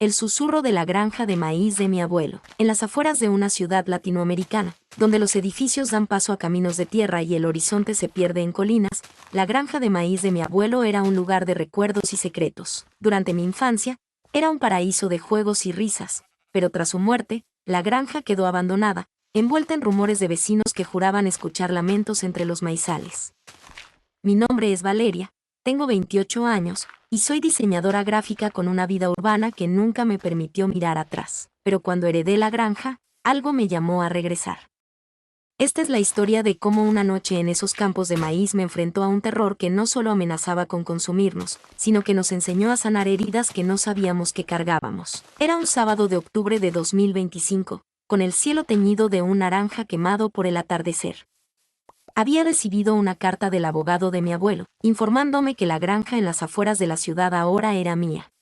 el susurro de la granja de maíz de mi abuelo. En las afueras de una ciudad latinoamericana, donde los edificios dan paso a caminos de tierra y el horizonte se pierde en colinas, la granja de maíz de mi abuelo era un lugar de recuerdos y secretos. Durante mi infancia, era un paraíso de juegos y risas, pero tras su muerte, la granja quedó abandonada, envuelta en rumores de vecinos que juraban escuchar lamentos entre los maizales. Mi nombre es Valeria, tengo 28 años, y soy diseñadora gráfica con una vida urbana que nunca me permitió mirar atrás. Pero cuando heredé la granja, algo me llamó a regresar. Esta es la historia de cómo una noche en esos campos de maíz me enfrentó a un terror que no solo amenazaba con consumirnos, sino que nos enseñó a sanar heridas que no sabíamos que cargábamos. Era un sábado de octubre de 2025, con el cielo teñido de un naranja quemado por el atardecer. Había recibido una carta del abogado de mi abuelo, informándome que la granja en las afueras de la ciudad ahora era mía.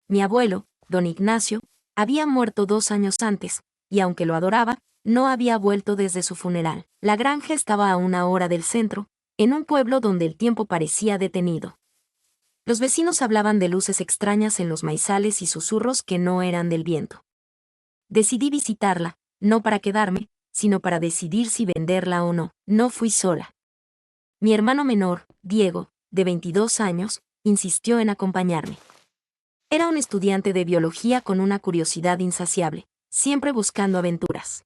Mi abuelo, don Ignacio, había muerto 2 años antes, y aunque lo adoraba, no había vuelto desde su funeral. La granja estaba a 1 hora del centro, en un pueblo donde el tiempo parecía detenido. Los vecinos hablaban de luces extrañas en los maizales y susurros que no eran del viento. Decidí visitarla, no para quedarme, sino para decidir si venderla o no. No fui sola. Mi hermano menor, Diego, de 22 años, insistió en acompañarme. Era un estudiante de biología con una curiosidad insaciable, siempre buscando aventuras.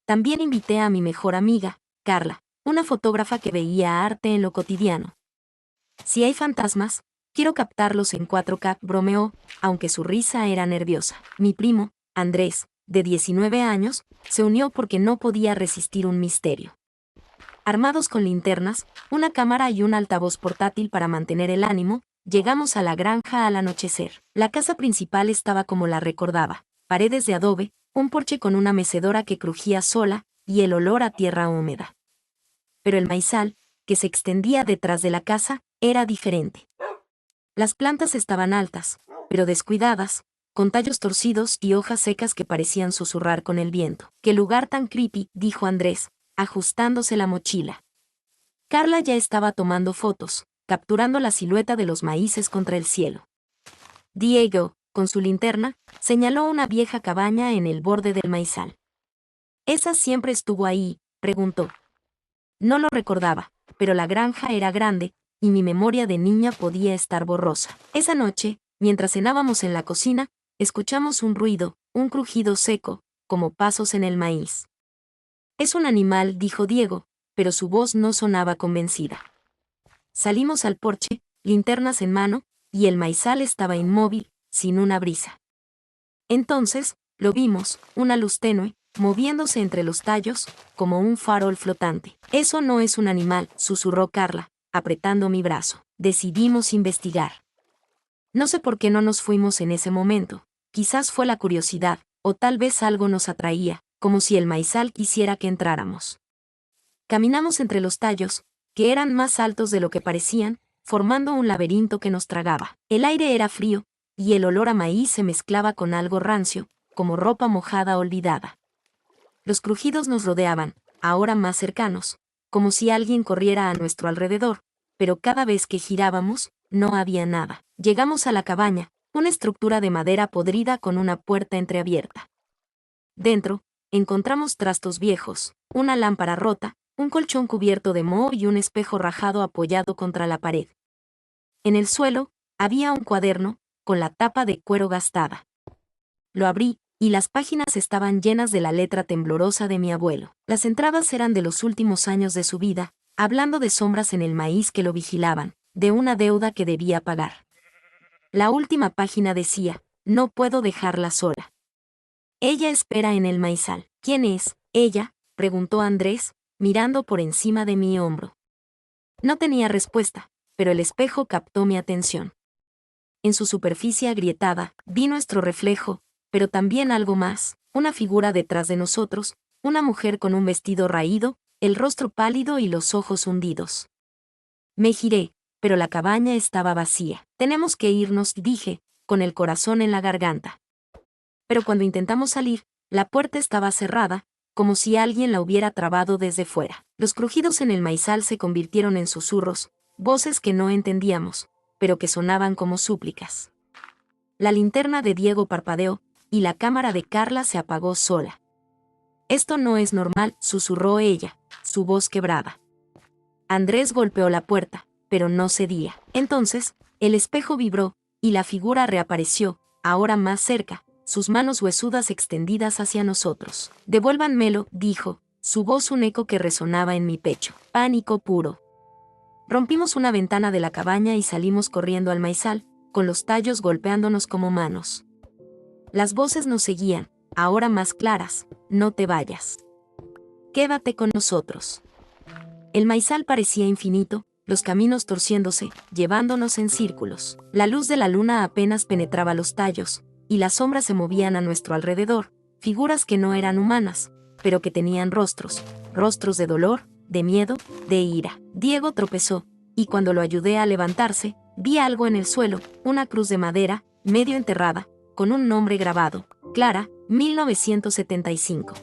También invité a mi mejor amiga, Carla, una fotógrafa que veía arte en lo cotidiano. Si hay fantasmas, quiero captarlos en 4K, bromeó, aunque su risa era nerviosa. Mi primo, Andrés, de 19 años, se unió porque no podía resistir un misterio. Armados con linternas, una cámara y un altavoz portátil para mantener el ánimo, llegamos a la granja al anochecer. La casa principal estaba como la recordaba, paredes de adobe, un porche con una mecedora que crujía sola, y el olor a tierra húmeda. Pero el maizal, que se extendía detrás de la casa, era diferente. Las plantas estaban altas, pero descuidadas, con tallos torcidos y hojas secas que parecían susurrar con el viento. ¡Qué lugar tan creepy!, dijo Andrés, ajustándose la mochila. Carla ya estaba tomando fotos, capturando la silueta de los maíces contra el cielo. Diego, con su linterna, señaló una vieja cabaña en el borde del maizal. ¿Esa siempre estuvo ahí?, preguntó. No lo recordaba, pero la granja era grande, y mi memoria de niña podía estar borrosa. Esa noche, mientras cenábamos en la cocina, escuchamos un ruido, un crujido seco, como pasos en el maíz. Es un animal, dijo Diego, pero su voz no sonaba convencida. Salimos al porche, linternas en mano, y el maizal estaba inmóvil, sin una brisa. Entonces, lo vimos, una luz tenue, moviéndose entre los tallos, como un farol flotante. Eso no es un animal, susurró Carla, apretando mi brazo. Decidimos investigar. No sé por qué no nos fuimos en ese momento. Quizás fue la curiosidad, o tal vez algo nos atraía, como si el maizal quisiera que entráramos. Caminamos entre los tallos, que eran más altos de lo que parecían, formando un laberinto que nos tragaba. El aire era frío, y el olor a maíz se mezclaba con algo rancio, como ropa mojada olvidada. Los crujidos nos rodeaban, ahora más cercanos, como si alguien corriera a nuestro alrededor, pero cada vez que girábamos, no había nada. Llegamos a la cabaña, una estructura de madera podrida con una puerta entreabierta. Dentro, encontramos trastos viejos, una lámpara rota, un colchón cubierto de moho y un espejo rajado apoyado contra la pared. En el suelo, había un cuaderno, con la tapa de cuero gastada. Lo abrí, y las páginas estaban llenas de la letra temblorosa de mi abuelo. Las entradas eran de los últimos años de su vida, hablando de sombras en el maíz que lo vigilaban, de una deuda que debía pagar. La última página decía, no puedo dejarla sola. Ella espera en el maizal. ¿Quién es ella?, preguntó Andrés, mirando por encima de mi hombro. No tenía respuesta, pero el espejo captó mi atención. En su superficie agrietada, vi nuestro reflejo, pero también algo más, una figura detrás de nosotros, una mujer con un vestido raído, el rostro pálido y los ojos hundidos. Me giré, pero la cabaña estaba vacía. Tenemos que irnos, dije, con el corazón en la garganta. Pero cuando intentamos salir, la puerta estaba cerrada, como si alguien la hubiera trabado desde fuera. Los crujidos en el maizal se convirtieron en susurros, voces que no entendíamos, pero que sonaban como súplicas. La linterna de Diego parpadeó, y la cámara de Carla se apagó sola. «Esto no es normal», susurró ella, su voz quebrada. Andrés golpeó la puerta, pero no cedía. Entonces, el espejo vibró, y la figura reapareció, ahora más cerca, sus manos huesudas extendidas hacia nosotros. «Devuélvanmelo», dijo, su voz un eco que resonaba en mi pecho. Pánico puro. Rompimos una ventana de la cabaña y salimos corriendo al maizal, con los tallos golpeándonos como manos. Las voces nos seguían, ahora más claras: «No te vayas. Quédate con nosotros». El maizal parecía infinito, los caminos torciéndose, llevándonos en círculos. La luz de la luna apenas penetraba los tallos, y las sombras se movían a nuestro alrededor, figuras que no eran humanas, pero que tenían rostros de dolor, de miedo, de ira. Diego tropezó, y cuando lo ayudé a levantarse, vi algo en el suelo, una cruz de madera, medio enterrada, con un nombre grabado: Clara, 1975.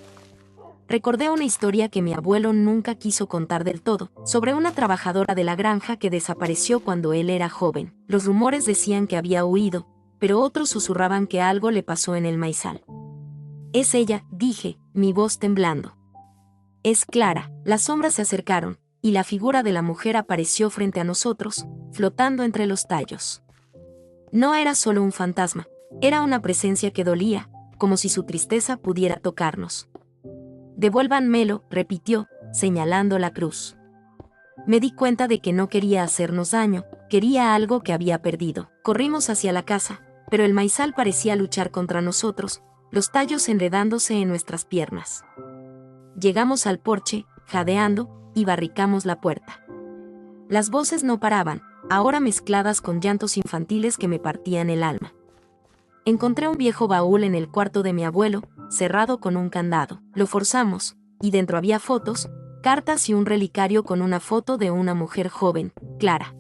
Recordé una historia que mi abuelo nunca quiso contar del todo, sobre una trabajadora de la granja que desapareció cuando él era joven. Los rumores decían que había huido, pero otros susurraban que algo le pasó en el maizal. «Es ella», dije, mi voz temblando. «Es Clara». Las sombras se acercaron, y la figura de la mujer apareció frente a nosotros, flotando entre los tallos. No era solo un fantasma, era una presencia que dolía, como si su tristeza pudiera tocarnos. «Devuélvanmelo», repitió, señalando la cruz. Me di cuenta de que no quería hacernos daño, quería algo que había perdido. Corrimos hacia la casa, pero el maizal parecía luchar contra nosotros, los tallos enredándose en nuestras piernas. Llegamos al porche, jadeando, y barricamos la puerta. Las voces no paraban, ahora mezcladas con llantos infantiles que me partían el alma. Encontré un viejo baúl en el cuarto de mi abuelo, cerrado con un candado. Lo forzamos, y dentro había fotos, cartas y un relicario con una foto de una mujer joven, Clara.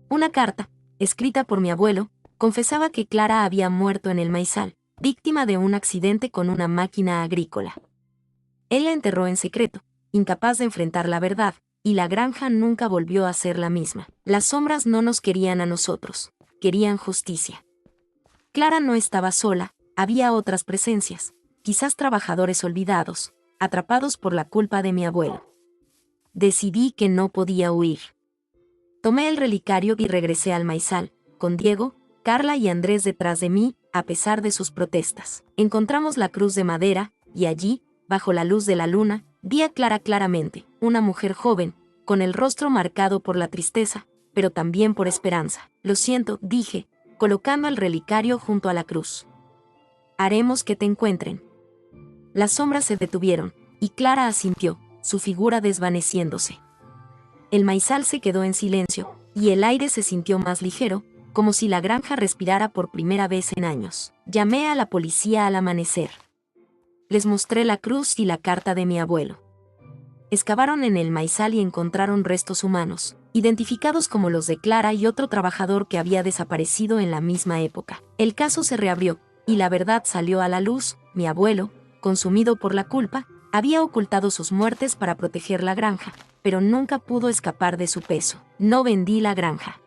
Una carta, escrita por mi abuelo, confesaba que Clara había muerto en el maizal, víctima de un accidente con una máquina agrícola. Él la enterró en secreto, incapaz de enfrentar la verdad, y la granja nunca volvió a ser la misma. Las sombras no nos querían a nosotros, querían justicia. Clara no estaba sola, había otras presencias, quizás trabajadores olvidados, atrapados por la culpa de mi abuelo. Decidí que no podía huir. Tomé el relicario y regresé al maizal, con Diego, Carla y Andrés detrás de mí, a pesar de sus protestas. Encontramos la cruz de madera, y allí, bajo la luz de la luna, vi a Clara claramente, una mujer joven, con el rostro marcado por la tristeza, pero también por esperanza. «Lo siento», dije, colocando el relicario junto a la cruz. «Haremos que te encuentren». Las sombras se detuvieron, y Clara asintió, su figura desvaneciéndose. El maizal se quedó en silencio, y el aire se sintió más ligero, como si la granja respirara por primera vez en años. Llamé a la policía al amanecer. Les mostré la cruz y la carta de mi abuelo. Excavaron en el maizal y encontraron restos humanos, identificados como los de Clara y otro trabajador que había desaparecido en la misma época. El caso se reabrió, y la verdad salió a la luz. Mi abuelo, consumido por la culpa, había ocultado sus muertes para proteger la granja, pero nunca pudo escapar de su peso. No vendí la granja.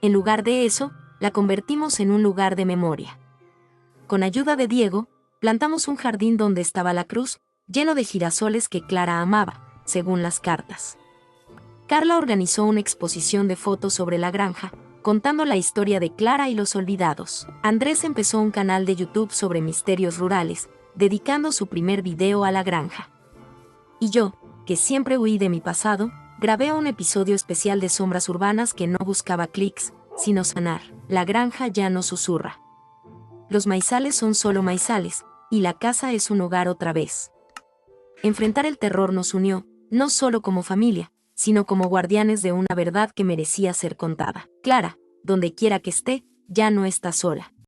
En lugar de eso, la convertimos en un lugar de memoria. Con ayuda de Diego, plantamos un jardín donde estaba la cruz, lleno de girasoles que Clara amaba, según las cartas. Carla organizó una exposición de fotos sobre la granja, contando la historia de Clara y los olvidados. Andrés empezó un canal de YouTube sobre misterios rurales, dedicando su primer video a la granja. Y yo, que siempre huí de mi pasado, grabé un episodio especial de Sombras Urbanas que no buscaba clics, sino sanar. La granja ya no susurra. Los maizales son solo maizales, y la casa es un hogar otra vez. Enfrentar el terror nos unió, no solo como familia, sino como guardianes de una verdad que merecía ser contada. Clara, donde quiera que esté, ya no está sola.